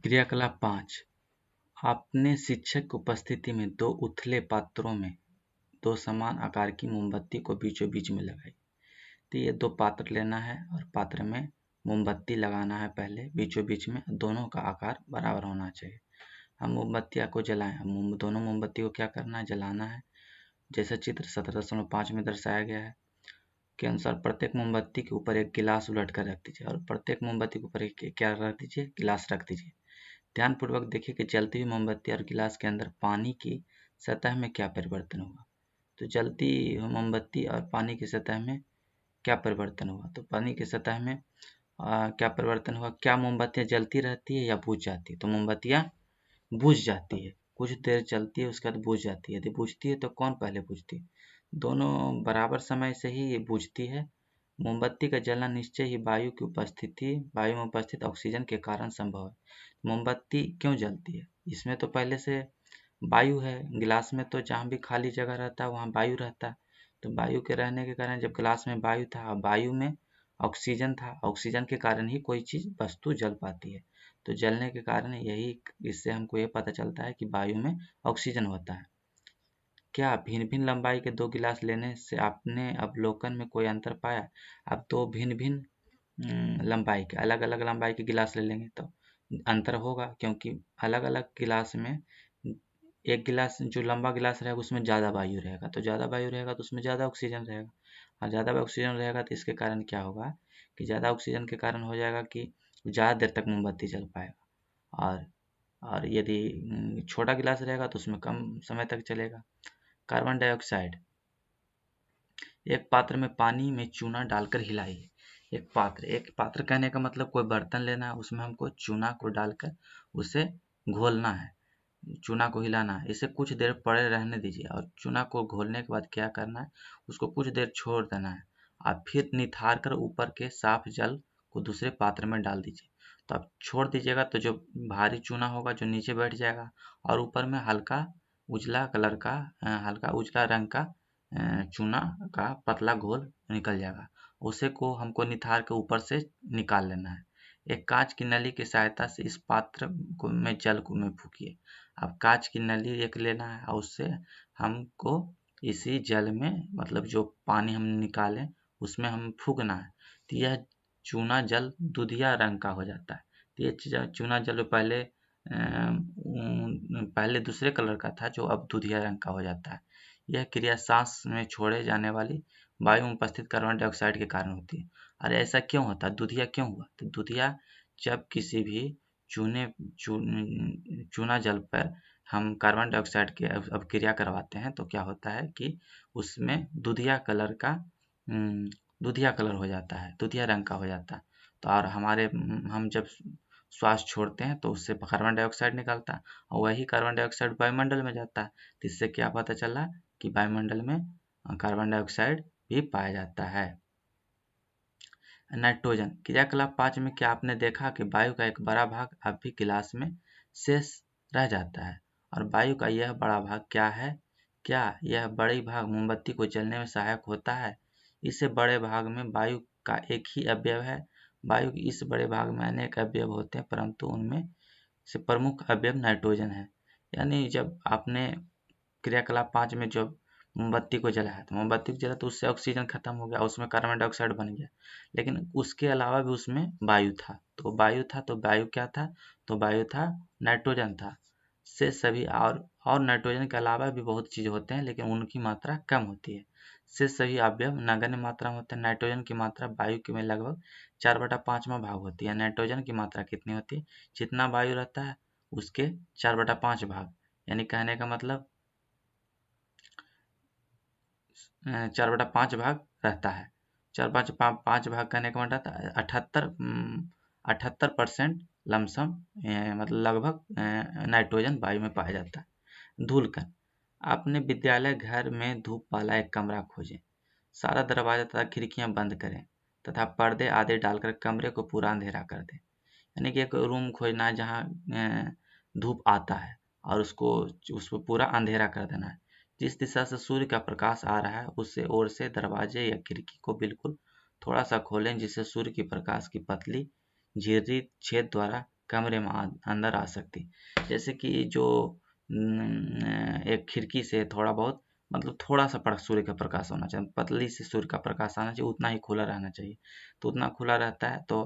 क्रियाकलाप 5। आपने शिक्षक की उपस्थिति में दो उथले पात्रों में दो समान आकार की मोमबत्ती को बीचों बीच में लगाई। तो ये दो पात्र लेना है और पात्र में मोमबत्ती लगाना है पहले बीचों बीच में, दोनों का आकार बराबर होना चाहिए। हम मोमबत्तियाँ को जलाएं। हम दोनों मोमबत्ती को क्या करना है, जलाना है। जैसा चित्र 17.5 में दर्शाया गया है के अनुसार प्रत्येक मोमबत्ती के ऊपर एक गिलास उलट कर रख दीजिए और प्रत्येक मोमबत्ती के ऊपर एक क्या रख दीजिए, गिलास रख दीजिए। ध्यानपूर्वक देखिए कि जलती हुई मोमबत्ती और गिलास के अंदर पानी की सतह में क्या परिवर्तन हुआ। तो जलती हुई मोमबत्ती और पानी की सतह में क्या परिवर्तन हुआ, तो पानी की सतह में क्या परिवर्तन हुआ। क्या मोमबत्तियाँ जलती रहती है या बुझ जाती है, तो मोमबत्तियाँ बुझ जाती है। कुछ देर चलती है उसके बाद बुझ जाती है। यदि बुझती है तो कौन पहले बुझती है, दोनों बराबर समय से ही ये बुझती है। मोमबत्ती का जलना निश्चय ही वायु में उपस्थित ऑक्सीजन के कारण संभव है। मोमबत्ती क्यों जलती है, इसमें तो पहले से वायु है। गिलास में तो जहाँ भी खाली जगह रहता है वहाँ वायु रहता है। तो वायु के रहने के कारण जब गिलास में वायु था, वायु में ऑक्सीजन था, ऑक्सीजन के कारण ही कोई चीज़ वस्तु जल पाती है। तो जलने के कारण यही, इससे हमको ये पता चलता है कि वायु में ऑक्सीजन होता है। क्या भिन्न भिन्न लंबाई के दो गिलास लेने से आपने अवलोकन में कोई अंतर पाया। अब दो भिन्न भिन्न लंबाई के, अलग अलग लंबाई के गिलास ले लेंगे तो अंतर होगा, क्योंकि अलग अलग गिलास में एक गिलास जो लंबा गिलास रहेगा उसमें ज़्यादा वायु रहेगा, तो ज़्यादा वायु रहेगा तो उसमें ज़्यादा ऑक्सीजन रहेगा। और ज़्यादा ऑक्सीजन रहेगा तो इसके कारण क्या होगा कि ज़्यादा ऑक्सीजन के कारण हो जाएगा कि ज़्यादा देर तक मोमबत्ती जल पाएगा। और यदि छोटा गिलास रहेगा तो उसमें कम समय तक चलेगा। Carbon dioxide. एक पात्र में पानी में चूना डालकर हिलाइए। एक पात्र कहने का मतलब कोई बर्तन लेना है, उसमें हमको चूना को डालकर उसे घोलना है, चूना को हिलाना है। इसे कुछ देर पड़े रहने दीजिए और चूना को घोलने के बाद क्या करना है, उसको कुछ देर छोड़ देना है। आप फिर निथार कर ऊपर के साफ जल को दूसरे पात्र में डाल दीजिए। तो आप छोड़ दीजिएगा तो जो भारी चूना होगा जो नीचे बैठ जाएगा और ऊपर में हल्का उजला कलर का हल्का उजला रंग का चूना का पतला घोल निकल जाएगा। उसे को हमको निथार के ऊपर से निकाल लेना है। एक कांच की नली की सहायता से इस पात्र को में जल को में फूकिए। अब कांच की नली एक लेना है और उससे हमको इसी जल में, मतलब जो पानी हम निकालें उसमें हम फूकना है। तो यह चूना जल दूधिया रंग का हो जाता है। तो ये चूना जल पहले दूसरे कलर का था जो अब दूधिया रंग का हो जाता है। यह क्रिया सांस में छोड़े जाने वाली वायु में उपस्थित कार्बन डाइऑक्साइड के कारण होती है। अरे ऐसा क्यों होता है, दूधिया क्यों हुआ, तो दूधिया जब किसी भी चूना जल पर हम कार्बन डाइऑक्साइड की अभिक्रिया करवाते हैं तो क्या होता है कि उसमें दूधिया कलर हो जाता है, दूधिया रंग का हो जाता है। तो और हम जब श्वास छोड़ते हैं तो उससे कार्बन डाइऑक्साइड निकलता है और वही कार्बन डाइऑक्साइड वायुमंडल में जाता है। तो इससे क्या पता चला कि वायुमंडल में कार्बन डाइऑक्साइड भी पाया जाता है। नाइट्रोजन। क्रियाकलाप 5 में क्या आपने देखा कि वायु का एक बड़ा भाग अब भी गिलास में शेष रह जाता है और वायु का यह बड़ा भाग क्या है, क्या यह बड़ी भाग मोमबत्ती को जलने में सहायक होता है। इसे बड़े भाग में वायु का एक ही अवयव है। वायु के इस बड़े भाग में अनेक अवयव होते हैं परंतु उनमें से प्रमुख अवयव नाइट्रोजन है। यानी जब आपने क्रियाकलाप 5 में जब मोमबत्ती को जलाया तो मोमबत्ती को जला तो उससे ऑक्सीजन खत्म हो गया, उसमें कार्बन डाइऑक्साइड बन गया, लेकिन उसके अलावा भी उसमें वायु था। तो वायु क्या था, तो वायु था, नाइट्रोजन था। से सभी और नाइट्रोजन के अलावा भी बहुत चीज़ होते हैं लेकिन उनकी मात्रा कम होती है। से सभी अवयव नगण्य मात्रा में होते हैं। नाइट्रोजन की मात्रा वायु के में लगभग 4/5वां भाग होती है। नाइट्रोजन की मात्रा कितनी होती है, जितना वायु रहता है उसके 4/5 भाग, यानी कहने का मतलब 4/5 भाग रहता है। 4/5 भाग कहने का मतलब रहता है 78% लमसम, मतलब लगभग नाइट्रोजन वायु में पाया जाता है। धूलकण। अपने विद्यालय घर में धूप वाला एक कमरा खोजें। सारा दरवाजा तथा खिड़कियां बंद करें तथा पर्दे आदि डालकर कमरे को पूरा अंधेरा कर दें। यानी कि एक रूम खोजना है जहाँ धूप आता है और उसको पूरा अंधेरा कर देना है। जिस दिशा से सूर्य का प्रकाश आ रहा है उस ओर से दरवाजे या खिड़की को बिल्कुल थोड़ा सा खोलें जिससे सूर्य की प्रकाश की पतली झिर्री छेद द्वारा कमरे में अंदर आ सकती। जैसे कि जो एक खिड़की से थोड़ा बहुत मतलब थोड़ा सा सूर्य का प्रकाश होना चाहिए, पतली से सूर्य का प्रकाश आना चाहिए, उतना ही खुला रहना चाहिए। तो उतना खुला रहता है तो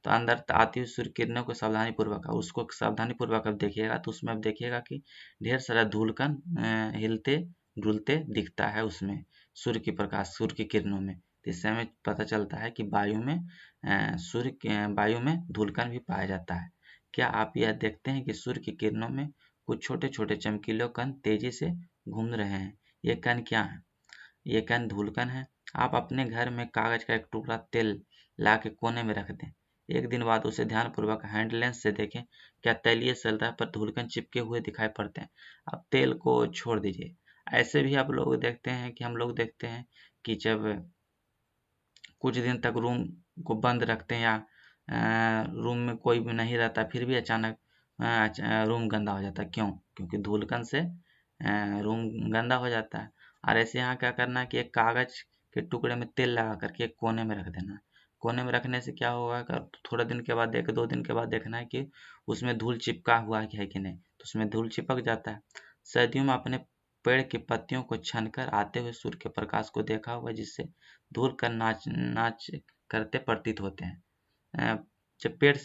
अंदर आती हुई सूर्य किरणों को सावधानीपूर्वक उसको सावधानीपूर्वक अब देखिएगा तो उसमें अब देखिएगा कि ढेर सारा धूलकण हिलते डुलते दिखता है उसमें सूर्य की प्रकाश सूर्य की किरणों में। तो इससे हमें पता चलता है कि वायु में वायु में धूलकण भी पाया जाता है। क्या आप यह देखते हैं कि सूर्य की किरणों में कुछ छोटे छोटे चमकीले कण तेजी से घूम रहे हैं? ये कण क्या है? ये कण धूलकण है। आप अपने घर में कागज का एक टुकड़ा तेल ला के कोने में रख दें। एक दिन बाद उसे ध्यानपूर्वक हैंड लेंस से देखें, क्या तैलीय सतह पर धूलकण चिपके हुए दिखाई पड़ते हैं? आप तेल को छोड़ दीजिए। ऐसे भी आप लोग देखते हैं कि हम लोग देखते हैं कि जब कुछ दिन तक रूम को बंद रखते हैं या रूम में कोई भी नहीं रहता फिर भी अचानक रूम गंदा हो जाता है। क्यों? क्योंकि धूलकण से रूम गंदा हो जाता है। और ऐसे यहाँ क्या करना है कि एक कागज के टुकड़े में तेल लगा करके एक कोने में रख देना। कोने में रखने से क्या होगा कि थोड़ा दिन के बाद 1-2 दिन के बाद देखना है कि उसमें धूल चिपका हुआ है कि नहीं, तो उसमें धूल चिपक जाता है। सर्दियों में अपने पेड़ की पत्तियों को छनकर आते हुए सूर्य के प्रकाश को देखा हुआ जिससे धूल कर नाच करते प्रतीत होते हैं। जब पेड़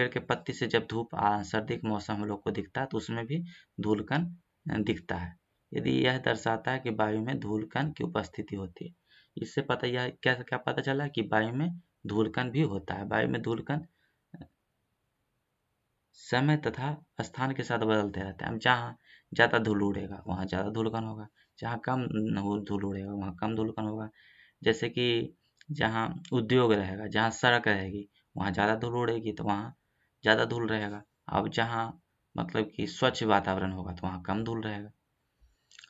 के पत्ती से जब धूप सर्दी के मौसम हम लोग को दिखता है तो उसमें भी धूलकण दिखता है। यदि यह दर्शाता है कि वायु में धूलकण की उपस्थिति होती है। इससे पता यह क्या क्या पता चला कि वायु में धूलकण भी होता है। वायु में धूलकण समय तथा स्थान के साथ बदलते रहते हैं। अब जहाँ ज़्यादा धूल उड़ेगा वहाँ ज़्यादा धूलकण होगा, जहाँ कम धूल उड़ेगा वहाँ कम धूलकण होगा। जैसे कि जहाँ उद्योग रहेगा, जहाँ सड़क रहेगी वहाँ ज़्यादा धूल उड़ेगी तो वहाँ ज़्यादा धूल रहेगा। अब जहाँ मतलब कि स्वच्छ वातावरण होगा तो वहाँ कम धूल रहेगा।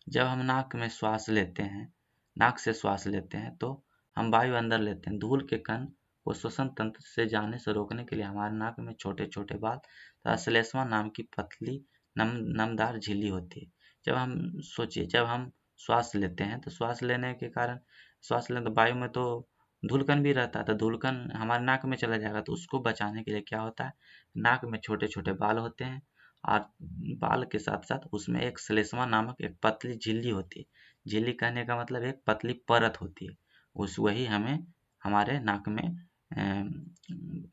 जब हम नाक से श्वास लेते हैं तो हम वायु अंदर लेते हैं। धूल के कण को श्वसन तंत्र से जाने से रोकने के लिए हमारे नाक में छोटे छोटे बाल तथा श्लेष्मा नाम की पतली नमदार झिल्ली होती है। जब हम श्वास लेते हैं तो श्वास लेने के कारण तो वायु में तो धूलकण भी रहता है, तो धूलकण हमारे नाक में चला जाएगा। तो उसको बचाने के लिए क्या होता है, नाक में छोटे छोटे बाल होते हैं और बाल के साथ साथ उसमें एक श्लेष्मा नामक एक पतली झिल्ली होती है। झिल्ली कहने का मतलब एक पतली परत होती है, वही हमें हमारे नाक में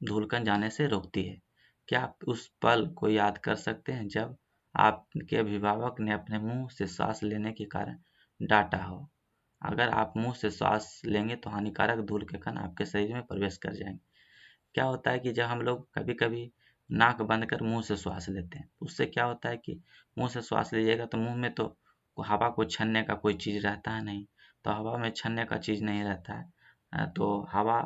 धूलकण जाने से रोकती है। क्या आप उस पल को याद कर सकते हैं जब आपके अभिभावक ने अपने मुंह से सांस लेने के कारण डांटा हो? अगर आप मुंह से सांस लेंगे तो हानिकारक धूल के कण आपके शरीर में प्रवेश कर जाएंगे। क्या होता है कि जब हम लोग कभी कभी नाक बंद कर मुंह से श्वास लेते हैं, उससे क्या होता है कि मुंह से श्वास लीजिएगा तो मुंह में तो हवा को छनने का कोई चीज़ रहता है नहीं, तो हवा में छनने का चीज़ नहीं रहता है। तो हवा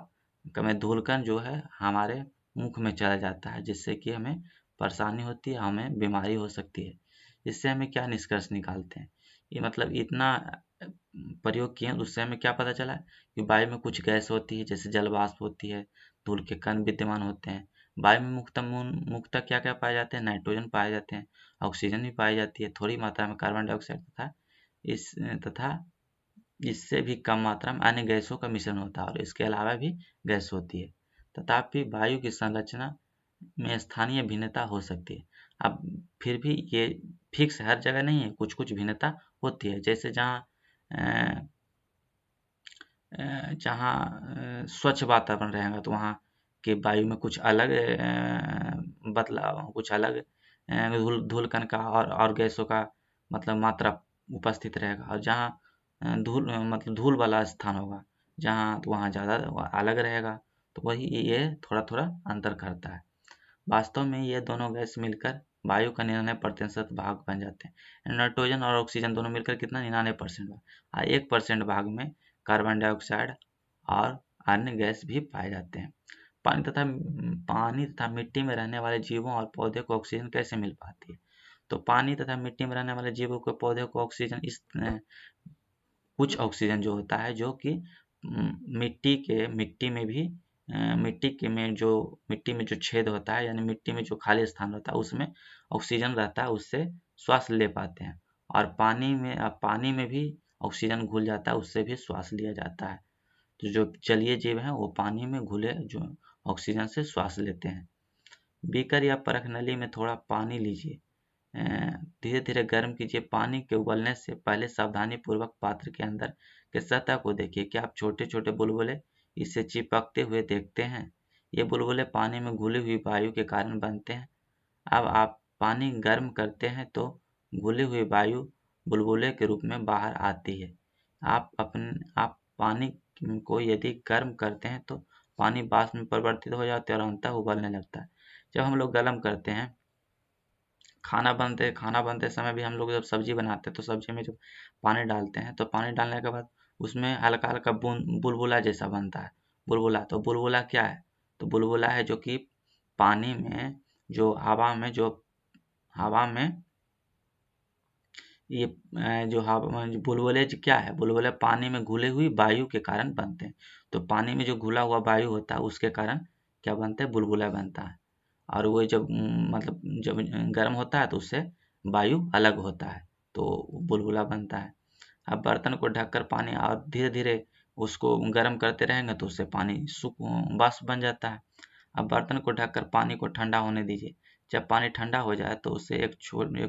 में धूलकण जो है हमारे मुख में चला जाता है जिससे कि हमें परेशानी होती है, हमें बीमारी हो सकती है। इससे हमें क्या निष्कर्ष निकालते हैं, ये मतलब इतना प्रयोग किए उससे हमें क्या पता चला कि वायु में कुछ गैस होती है जैसे जल वाष्प होती है, धूल के कण विद्यमान होते हैं। वायु में मुख्यतः क्या क्या पाए जाते हैं, नाइट्रोजन पाए जाते हैं, ऑक्सीजन भी पाई जाती है, थोड़ी मात्रा में कार्बन डाइऑक्साइड तथा इससे भी कम मात्रा में अन्य गैसों का मिश्रण होता है और इसके अलावा भी गैस होती है। तथापि वायु की संरचना में स्थानीय भिन्नता हो सकती है। अब फिर भी ये फिक्स हर जगह नहीं है, कुछ कुछ भिन्नता होती है। जैसे जहाँ स्वच्छ वातावरण रहेगा तो वहाँ के वायु में कुछ अलग बदलाव, कुछ अलग धूलकण का और गैसों का मतलब मात्रा उपस्थित रहेगा। और जहाँ मतलब धूल वाला स्थान होगा जहाँ तो वहाँ ज़्यादा अलग रहेगा। तो वही ये थोड़ा थोड़ा अंतर करता है। वास्तव में ये दोनों गैस मिलकर वायु का 99% भाग बन जाते हैं। नाइट्रोजन और ऑक्सीजन दोनों मिलकर कितना 99% भाग, और 1% भाग में कार्बन डाइऑक्साइड और अन्य गैस भी पाए जाते हैं। पानी तथा मिट्टी में रहने वाले जीवों और पौधे को ऑक्सीजन कैसे मिल पाती है? तो पानी तथा मिट्टी में रहने वाले जीवों को पौधे को ऑक्सीजन कुछ ऑक्सीजन जो होता है जो कि मिट्टी में जो छेद होता है यानी मिट्टी में जो खाली स्थान होता है उसमें ऑक्सीजन रहता है, उससे श्वास ले पाते हैं। और पानी में भी ऑक्सीजन घुल जाता है, उससे भी श्वास लिया जाता है। तो जो जलीय जीव हैं वो पानी में घुले जो ऑक्सीजन से श्वास लेते हैं। बीकर या परख नली में थोड़ा पानी लीजिए, धीरे धीरे गर्म कीजिए। पानी के उबलने से पहले सावधानी पूर्वक पात्र के अंदर के सतह को देखिए। क्या आप छोटे छोटे बुलबुले इससे चिपकते हुए देखते हैं? ये बुलबुले पानी में घुली हुई वायु के कारण बनते हैं। अब आप पानी गर्म करते हैं तो घुली हुई वायु बुलबुले के रूप में बाहर आती है। आप पानी को यदि गर्म करते हैं तो पानी वाष्प में परिवर्तित हो जाता है और अंततः उबलने लगता है। जब हम लोग गर्म करते हैं, खाना बनते समय भी हम लोग जब सब्जी बनाते हैं तो सब्जी में जब पानी डालते हैं तो पानी डालने के बाद उसमें हल्का हल्का बुलबुला जैसा बनता है। बुलबुला, तो बुलबुला क्या है? तो बुलबुला है जो कि पानी में जो हवा में ये जो हवा बुलबुले क्या है? बुलबुले पानी में घुली हुई वायु के कारण बनते हैं। तो पानी में जो घुला हुआ वायु होता है उसके कारण क्या बनता है? बुलबुला बनता है। और वो जब मतलब जब गर्म होता है तो उससे वायु अलग होता है तो बुलबुला बनता है। अब बर्तन को ढककर पानी और धीरे धीरे उसको गर्म करते रहेंगे तो उससे पानी वाष्प बन जाता है। अब बर्तन को ढककर पानी को ठंडा होने दीजिए। जब पानी ठंडा हो जाए तो उसे एक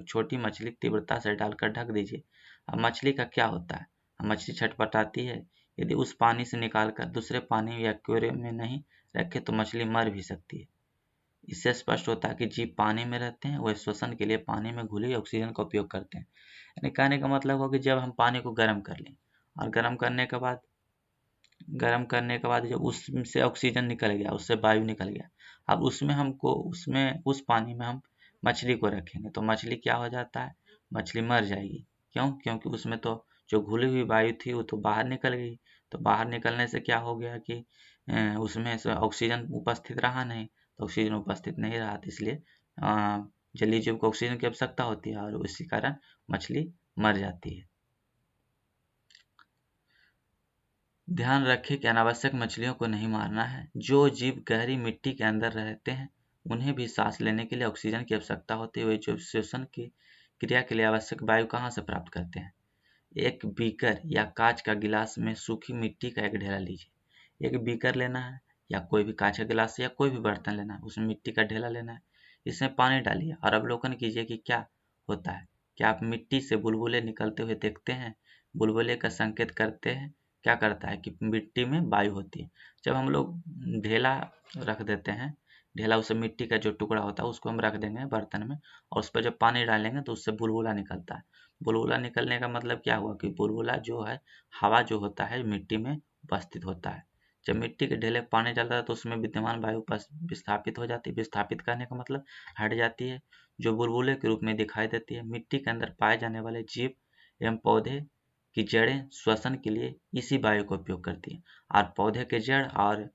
छोटी मछली तीव्रता से डालकर ढक दीजिए। अब मछली का क्या होता है? मछली छटपटाती है। यदि उस पानी से निकालकर दूसरे पानी या एक्वेरियम में नहीं रखे तो मछली मर भी सकती है। इससे स्पष्ट होता है कि जीव पानी में रहते हैं, वह श्वसन के लिए पानी में घुली ऑक्सीजन का उपयोग करते हैं। यानी कहने का मतलब हो कि जब हम पानी को गर्म कर लें और गर्म करने के बाद जब उससे ऑक्सीजन निकल गया, उससे वायु निकल गया, अब उसमें उस पानी में हम मछली को रखेंगे तो मछली क्या हो जाता है? मछली मर जाएगी। क्यों? क्योंकि उसमें तो जो घुली हुई वायु थी वो तो बाहर निकल गई। तो बाहर निकलने से क्या हो गया कि उसमें से ऑक्सीजन उपस्थित रहा नहीं। तो ऑक्सीजन उपस्थित नहीं रहा तो इसलिए जलीय जीव को ऑक्सीजन की आवश्यकता होती है और इसी कारण मछली मर जाती है। ध्यान रखें कि अनावश्यक मछलियों को नहीं मारना है। जो जीव गहरी मिट्टी के अंदर रहते हैं उन्हें भी सांस लेने के लिए ऑक्सीजन की आवश्यकता होती है। वे जो श्वसन की क्रिया के लिए आवश्यक वायु कहाँ से प्राप्त करते हैं? एक बीकर या कांच का गिलास में सूखी मिट्टी का एक ढेला लीजिए। एक बीकर लेना है या कोई भी कांच का गिलास या कोई भी बर्तन लेना है, उसमें मिट्टी का ढेला लेना है। इसमें पानी डालिए और अवलोकन कीजिए कि क्या होता है। क्या आप मिट्टी से बुलबुले निकलते हुए देखते हैं? बुलबुले का संकेत करते हैं क्या करता है कि मिट्टी में वायु होती है। जब हम लोग ढेला रख देते हैं, ढेला उसे मिट्टी का जो टुकड़ा होता है उसको हम रख देंगे बर्तन में और उस पर जब पानी डालेंगे तो उससे बुलबुला निकलता है। बुलबुला निकलने का मतलब क्या हुआ कि बुलबुला जो है हवा जो होता है मिट्टी में उपस्थित होता है। जब मिट्टी के ढेले पानी डालता है तो उसमें विद्यमान वायु विस्थापित हो जाती है। विस्थापित करने का मतलब हट जाती है, जो बुलबुले के रूप में दिखाई देती है। मिट्टी के अंदर पाए जाने वाले जीव एवं पौधे की जड़ें श्वसन के लिए इसी वायु का उपयोग करती है। और पौधे के जड़ और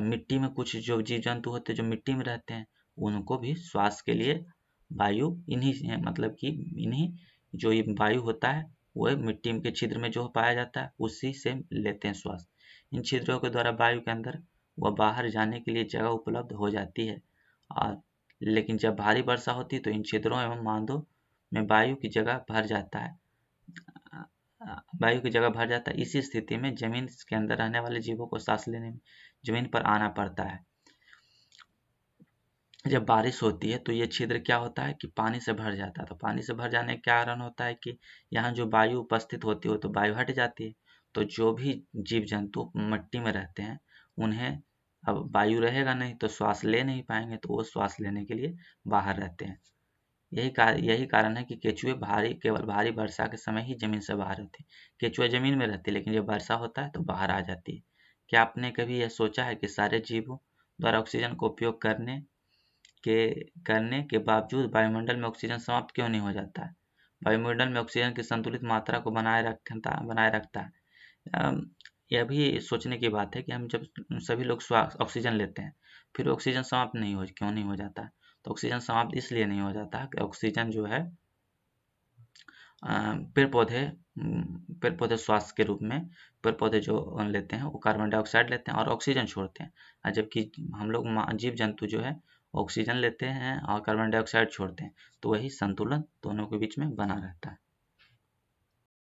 मिट्टी में कुछ जो जीव जंतु होते हैं जो मिट्टी में रहते हैं उनको भी श्वास के लिए वायु इन्हीं मतलब कि इन्हीं जो ये वायु होता है वो मिट्टी के छिद्र में जो पाया जाता है उसी से लेते हैं श्वास। इन छिद्रों के द्वारा वायु के अंदर व बाहर जाने के लिए जगह उपलब्ध हो जाती है। और लेकिन जब भारी वर्षा होती है तो इन छिद्रों एवं मांदों में वायु की जगह भर जाता है। वायु की जगह भर जाता है। इसी स्थिति में जमीन के अंदर रहने वाले जीवों को सांस लेने में जमीन पर आना पड़ता है। जब बारिश होती है तो ये छिद्र क्या होता है कि पानी से भर जाता है। तो पानी से भर जाने के कारण होता है कि यहाँ जो वायु उपस्थित होती है तो वायु हट जाती है। तो जो भी जीव जंतु मिट्टी में रहते हैं उन्हें अब वायु रहेगा नहीं तो श्वास ले नहीं पाएंगे, तो वो श्वास लेने के लिए बाहर रहते हैं। यही कारण है कि केचुए केवल भारी वर्षा के समय ही जमीन से बाहर रहते हैं। केचुआ जमीन में रहती है लेकिन जब वर्षा होता है तो बाहर आ जाती है। क्या आपने कभी यह सोचा है कि सारे जीवों द्वारा ऑक्सीजन का उपयोग करने के बावजूद वायुमंडल में ऑक्सीजन समाप्त क्यों नहीं हो जाता है? वायुमंडल में ऑक्सीजन की संतुलित मात्रा को बनाए रखता है। यह भी सोचने की बात है कि हम जब सभी लोग ऑक्सीजन लेते हैं फिर ऑक्सीजन समाप्त क्यों नहीं हो जाता है? तो ऑक्सीजन समाप्त इसलिए नहीं हो जाता कि ऑक्सीजन जो है पेड़ पौधे श्वास के रूप में पेड़ पौधे जो लेते हैं वो कार्बन डाइऑक्साइड लेते हैं और ऑक्सीजन छोड़ते हैं, जबकि हम लोग जीव जंतु जो है ऑक्सीजन लेते हैं और कार्बन डाइऑक्साइड छोड़ते हैं। तो वही संतुलन दोनों के बीच में बना रहता है।